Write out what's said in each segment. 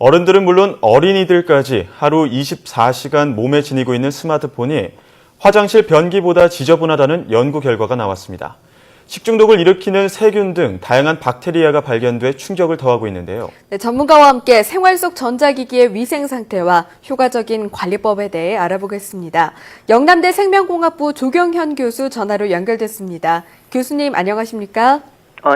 어른들은 물론 어린이들까지 하루 24시간 몸에 지니고 있는 스마트폰이 화장실 변기보다 지저분하다는 연구 결과가 나왔습니다. 식중독을 일으키는 세균 등 다양한 박테리아가 발견돼 충격을 더하고 있는데요. 네, 전문가와 함께 생활 속 전자기기의 위생 상태와 효과적인 관리법에 대해 알아보겠습니다. 영남대 생명공학부 조경현 교수 전화로 연결됐습니다. 교수님 안녕하십니까?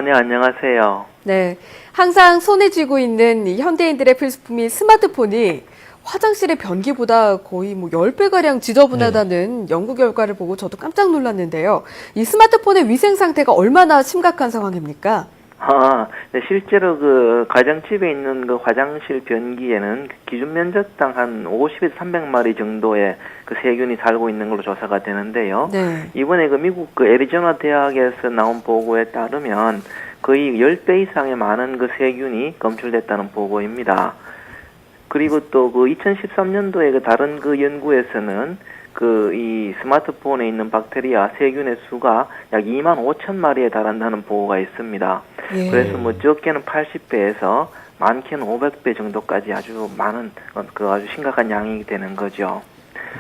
네, 안녕하세요. 네, 항상 손에 쥐고 있는 이 현대인들의 필수품인 스마트폰이 화장실의 변기보다 거의 10배가량 지저분하다는 연구 결과를 보고 저도 깜짝 놀랐는데요. 이 스마트폰의 위생 상태가 얼마나 심각한 상황입니까? 네, 실제로 그 가정집에 있는 그 화장실 변기에는 기준 면적당 한 50에서 300마리 정도의 그 세균이 살고 있는 걸로 조사가 되는데요. 네. 이번에 그 미국 그 애리조나 대학에서 나온 보고에 따르면 거의 10배 이상의 많은 그 세균이 검출됐다는 보고입니다. 그리고 또 그 2013년도에 그 다른 그 연구에서는 그 이 스마트폰에 있는 박테리아 세균의 수가 약 2만 5천 마리에 달한다는 보고가 있습니다. 예. 그래서 뭐 적게는 80배에서 많게는 500배 정도까지 아주 많은 그 아주 심각한 양이 되는 거죠.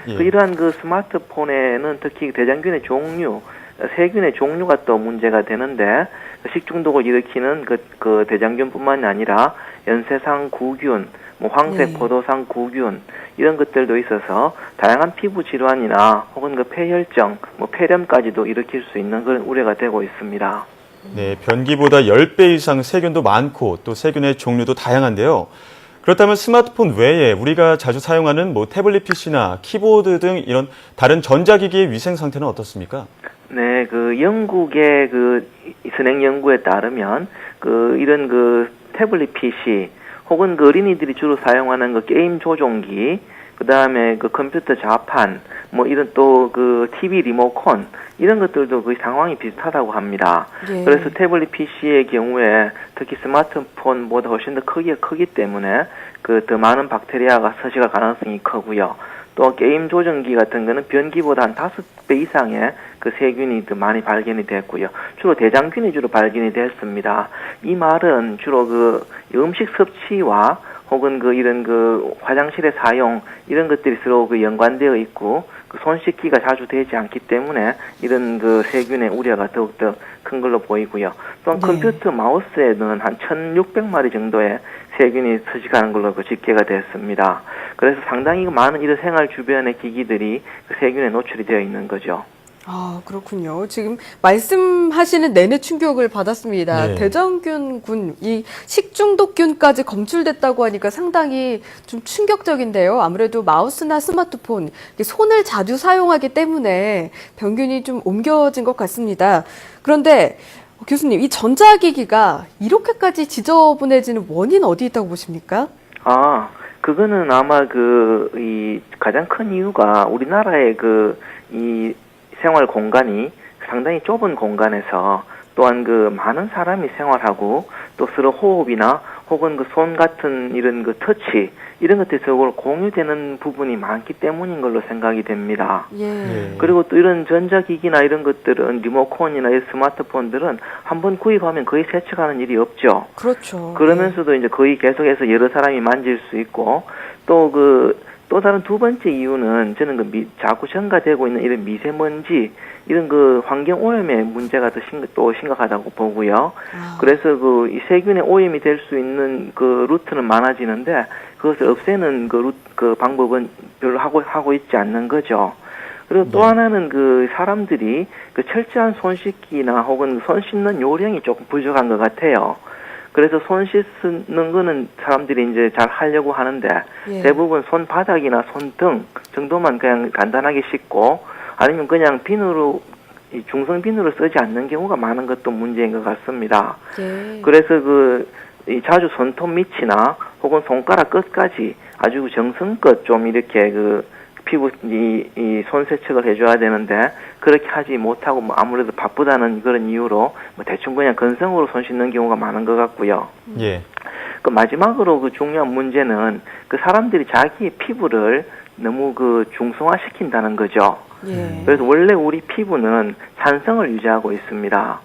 예. 그 이러한 그 스마트폰에는 특히 대장균의 종류, 세균의 종류가 또 문제가 되는데 식중독을 일으키는 그 대장균뿐만이 아니라 연쇄상 구균, 뭐 황색 네. 포도상 구균 이런 것들도 있어서 다양한 피부 질환이나 혹은 그 폐혈증, 뭐 폐렴까지도 일으킬 수 있는 그런 우려가 되고 있습니다. 네, 변기보다 10배 이상 세균도 많고 또 세균의 종류도 다양한데요. 그렇다면 스마트폰 외에 우리가 자주 사용하는 태블릿 PC나 키보드 등 이런 다른 전자기기의 위생 상태는 어떻습니까? 네, 그 영국의 그 선행 연구에 따르면 그 이런 그 태블릿 PC 혹은 그 어린이들이 주로 사용하는 그 게임 조종기, 그 다음에 그 컴퓨터 자판, 뭐 이런 또 그 TV 리모컨 이런 것들도 거의 상황이 비슷하다고 합니다. 예. 그래서 태블릿 PC의 경우에 특히 스마트폰보다 훨씬 더 크기가 크기 때문에 그 더 많은 박테리아가 서식할 가능성이 크고요. 또 게임 조정기 같은 거는 변기보다 한 5배 이상의 그 세균이 더 많이 발견이 됐고요. 주로 대장균이 주로 발견이 됐습니다. 이 말은 주로 그 음식 섭취와 혹은 그 이런 그 화장실의 사용 이런 것들이 서로 그 연관되어 있고 그 손 씻기가 자주 되지 않기 때문에 이런 그 세균의 우려가 더욱더 큰 걸로 보이고요. 또한 네. 컴퓨터 마우스에는 한 1,600마리 정도의 세균이 서식하는 걸로 그 집계가 됐습니다. 그래서 상당히 많은 이런 생활 주변의 기기들이 그 세균에 노출이 되어 있는 거죠. 아, 그렇군요. 지금 말씀하시는 내내 충격을 받았습니다. 네. 대장균군, 이 식중독균까지 검출됐다고 하니까 상당히 좀 충격적인데요. 아무래도 마우스나 스마트폰, 손을 자주 사용하기 때문에 병균이 좀 옮겨진 것 같습니다. 그런데 교수님, 이 전자기기가 이렇게까지 지저분해지는 원인 어디 있다고 보십니까? 그거는 아마 이 가장 큰 이유가 우리나라의 이 생활 공간이 상당히 좁은 공간에서 또한 그 많은 사람이 생활하고 또 서로 호흡이나 혹은 그 손 같은 이런 그 터치 이런 것들이 서로 공유되는 부분이 많기 때문인 걸로 생각이 됩니다. 예. 그리고 또 이런 전자기기나 이런 것들은 리모컨이나 이 스마트폰들은 한번 구입하면 거의 세척하는 일이 없죠. 그렇죠. 그러면서도 이제 거의 계속해서 여러 사람이 만질 수 있고 또 다른 두 번째 이유는 저는 자꾸 증가되고 있는 이런 미세먼지 이런 그 환경 오염의 문제가 또 심각하다고 보고요. 그래서 이 세균의 오염이 될 수 있는 그 루트는 많아지는데 그것을 없애는 그 방법은 별로 하고 있지 않는 거죠. 그리고 또 하나는 그 사람들이 그 철저한 손 씻기나 혹은 손 씻는 요령이 조금 부족한 것 같아요. 그래서 손 씻는 거는 사람들이 이제 잘 하려고 하는데 예. 대부분 손바닥이나 손등 정도만 그냥 간단하게 씻고 아니면 그냥 중성 비누를 쓰지 않는 경우가 많은 것도 문제인 것 같습니다. 예. 그래서 이 자주 손톱 밑이나 혹은 손가락 끝까지 아주 정성껏 좀 이렇게 피부 이 손 세척을 해줘야 되는데 그렇게 하지 못하고 아무래도 바쁘다는 그런 이유로 대충 그냥 건성으로 손 씻는 경우가 많은 것 같고요. 예. 그 마지막으로 그 중요한 문제는 그 사람들이 자기의 피부를 너무 중성화 시킨다는 거죠. 예. 그래서 원래 우리 피부는 산성을 유지하고 있습니다.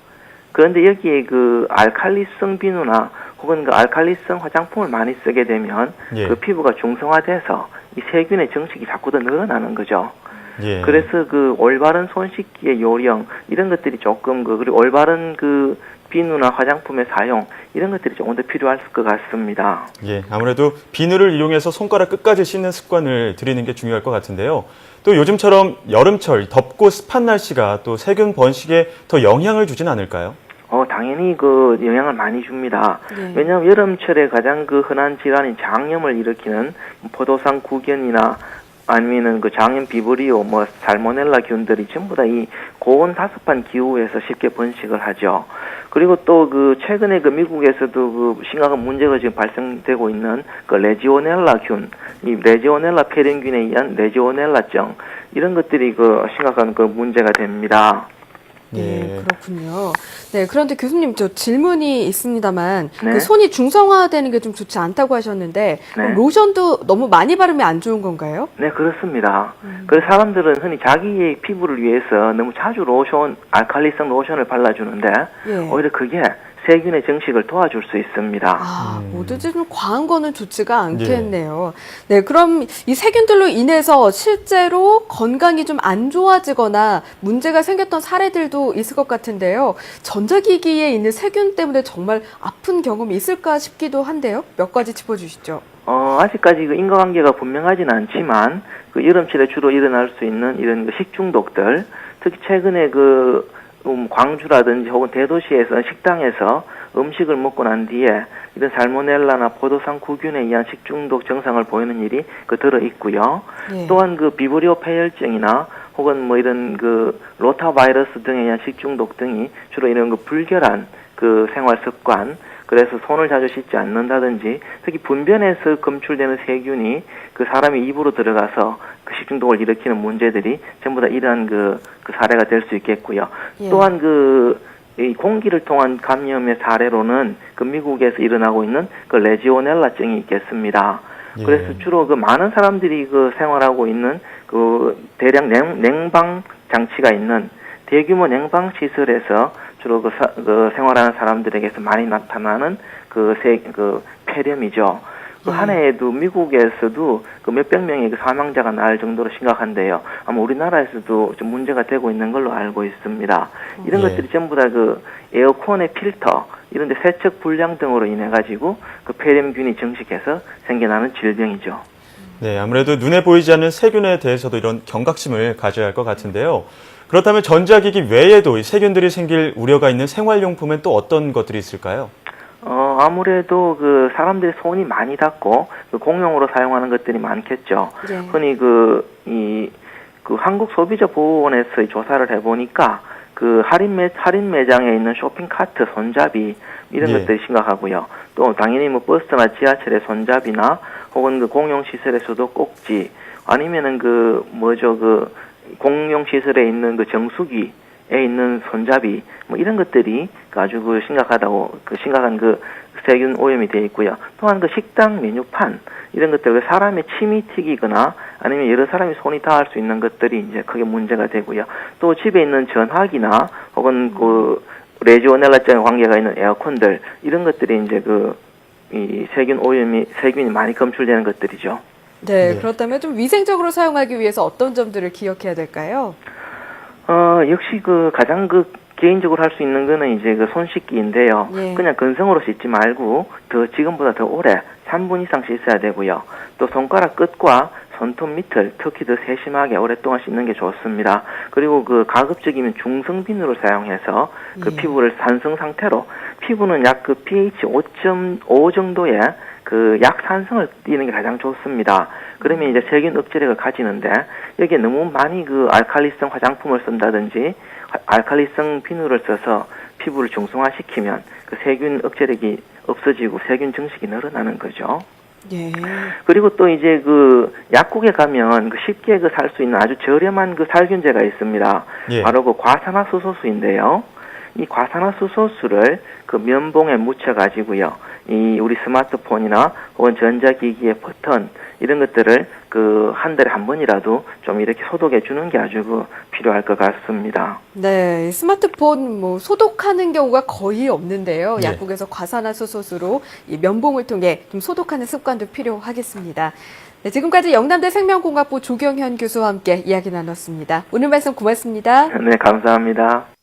그런데 여기에 알칼리성 비누나 혹은 그 알칼리성 화장품을 많이 쓰게 되면 예. 그 피부가 중성화돼서 이 세균의 증식이 자꾸 더 늘어나는 거죠. 예. 그래서 그 올바른 손 씻기의 요령 이런 것들이 조금 그리고 올바른 그 비누나 화장품의 사용 이런 것들이 조금 더 필요할 것 같습니다. 예, 아무래도 비누를 이용해서 손가락 끝까지 씻는 습관을 들이는 게 중요할 것 같은데요. 또 요즘처럼 여름철 덥고 습한 날씨가 또 세균 번식에 더 영향을 주진 않을까요? 당연히 그 영향을 많이 줍니다. 네. 왜냐하면 여름철에 가장 그 흔한 질환인 장염을 일으키는 포도상 구견이나 아니면은 그 장염 비브리오, 뭐 살모넬라 균들이 전부 다 이 고온 다습한 기후에서 쉽게 번식을 하죠. 그리고 또 그 최근에 그 미국에서도 그 심각한 문제가 지금 발생되고 있는 그 레지오넬라 균, 이 레지오넬라 폐렴균에 의한 레지오넬라증 이런 것들이 그 심각한 그 문제가 됩니다. 네, 그렇군요. 네, 그런데 교수님 저 질문이 있습니다만 네. 그 손이 중성화되는 게 좀 좋지 않다고 하셨는데 네. 로션도 너무 많이 바르면 안 좋은 건가요? 네, 그렇습니다. 그래서 사람들은 흔히 자기의 피부를 위해서 너무 자주 로션, 알칼리성 로션을 발라주는데 예. 오히려 그게 세균의 증식을 도와줄 수 있습니다. 아, 뭐든지 좀 과한 거는 좋지가 않겠네요. 네, 그럼 이 세균들로 인해서 실제로 건강이 좀 안 좋아지거나 문제가 생겼던 사례들도 있을 것 같은데요. 전자기기에 있는 세균 때문에 정말 아픈 경험이 있을까 싶기도 한데요. 몇 가지 짚어주시죠. 아직까지 그 인과관계가 분명하지는 않지만 그 여름철에 주로 일어날 수 있는 이런 그 식중독들, 특히 최근에 그 광주라든지 혹은 대도시에서 식당에서 음식을 먹고 난 뒤에 이런 살모넬라나 포도상 구균에 의한 식중독 증상을 보이는 일이 그 들어 있고요. 예. 또한 그 비브리오 폐혈증이나 혹은 뭐 이런 그 로타바이러스 등에 의한 식중독 등이 주로 이런 그 불결한 그 생활 습관, 그래서 손을 자주 씻지 않는다든지 특히 분변에서 검출되는 세균이 그 사람의 입으로 들어가서 그 식중독을 일으키는 문제들이 전부 다 이러한 그 사례가 될 수 있겠고요. 예. 또한 이 공기를 통한 감염의 사례로는 그 미국에서 일어나고 있는 그 레지오넬라증이 있겠습니다. 예. 그래서 주로 그 많은 사람들이 그 생활하고 있는 그 대량 냉방 장치가 있는 대규모 냉방 시설에서 주로 그 생활하는 사람들에게서 많이 나타나는 그 폐렴이죠. 그 한 해에도 미국에서도 그 몇백 명의 그 사망자가 날 정도로 심각한데요. 아마 우리나라에서도 좀 문제가 되고 있는 걸로 알고 있습니다. 이런 예. 것들이 전부 다 그 에어컨의 필터, 이런 데 세척 불량 등으로 인해 가지고 그 폐렴균이 증식해서 생겨나는 질병이죠. 네, 아무래도 눈에 보이지 않는 세균에 대해서도 이런 경각심을 가져야 할 것 같은데요. 그렇다면 전자기기 외에도 이 세균들이 생길 우려가 있는 생활용품엔 또 어떤 것들이 있을까요? 아무래도 그 사람들이 손이 많이 닿고 그 공용으로 사용하는 것들이 많겠죠. 예. 흔히 한국소비자보호원에서 조사를 해보니까 그 할인 매장에 있는 쇼핑카트, 손잡이 이런 예. 것들이 심각하고요. 또 당연히 뭐 버스나 지하철의 손잡이나 혹은 그 공용시설에서도 꼭지 아니면은 공용시설에 있는 그 정수기에 있는 손잡이 뭐 이런 것들이 아주 그 심각한 그 세균 오염이 되어 있고요. 또한 그 식당 메뉴판 이런 것들 사람의 침이 튀기거나 아니면 여러 사람이 손이 닿을 수 있는 것들이 이제 크게 문제가 되고요. 또 집에 있는 전화기나 혹은 그 레지오넬라증에 관계가 있는 에어컨들 이런 것들이 이제 이 세균이 많이 검출되는 것들이죠. 네, 네. 그렇다면 좀 위생적으로 사용하기 위해서 어떤 점들을 기억해야 될까요? 역시 가장 개인적으로 할 수 있는 거는 이제 손 씻기인데요. 예. 그냥 건성으로 씻지 말고 지금보다 더 오래 3분 이상 씻어야 되고요. 또 손가락 끝과 손톱 밑을 특히 더 세심하게 오랫동안 씻는 게 좋습니다. 그리고 가급적이면 중성 비누를 사용해서 예. 피부를 산성 상태로 피부는 약 pH 5.5 정도의 약산성을 띠는 게 가장 좋습니다. 그러면 이제 세균 억제력을 가지는데 여기에 너무 많이 알칼리성 화장품을 쓴다든지 알칼리성 비누를 써서 피부를 중성화시키면 세균 억제력이 없어지고 세균 증식이 늘어나는 거죠. 예. 그리고 또 이제 약국에 가면 쉽게 살 수 있는 아주 저렴한 살균제가 있습니다. 예. 바로 과산화수소수인데요. 이 과산화수소수를 면봉에 묻혀가지고요. 이 우리 스마트폰이나 혹은 전자기기의 버튼 이런 것들을 그 한 달에 한 번이라도 좀 이렇게 소독해 주는 게 아주 그 필요할 것 같습니다. 네, 스마트폰 뭐 소독하는 경우가 거의 없는데요. 네. 약국에서 과산화수소수로 이 면봉을 통해 좀 소독하는 습관도 필요하겠습니다. 네, 지금까지 영남대 생명공학부 조경현 교수와 함께 이야기 나눴습니다. 오늘 말씀 고맙습니다. 네, 감사합니다.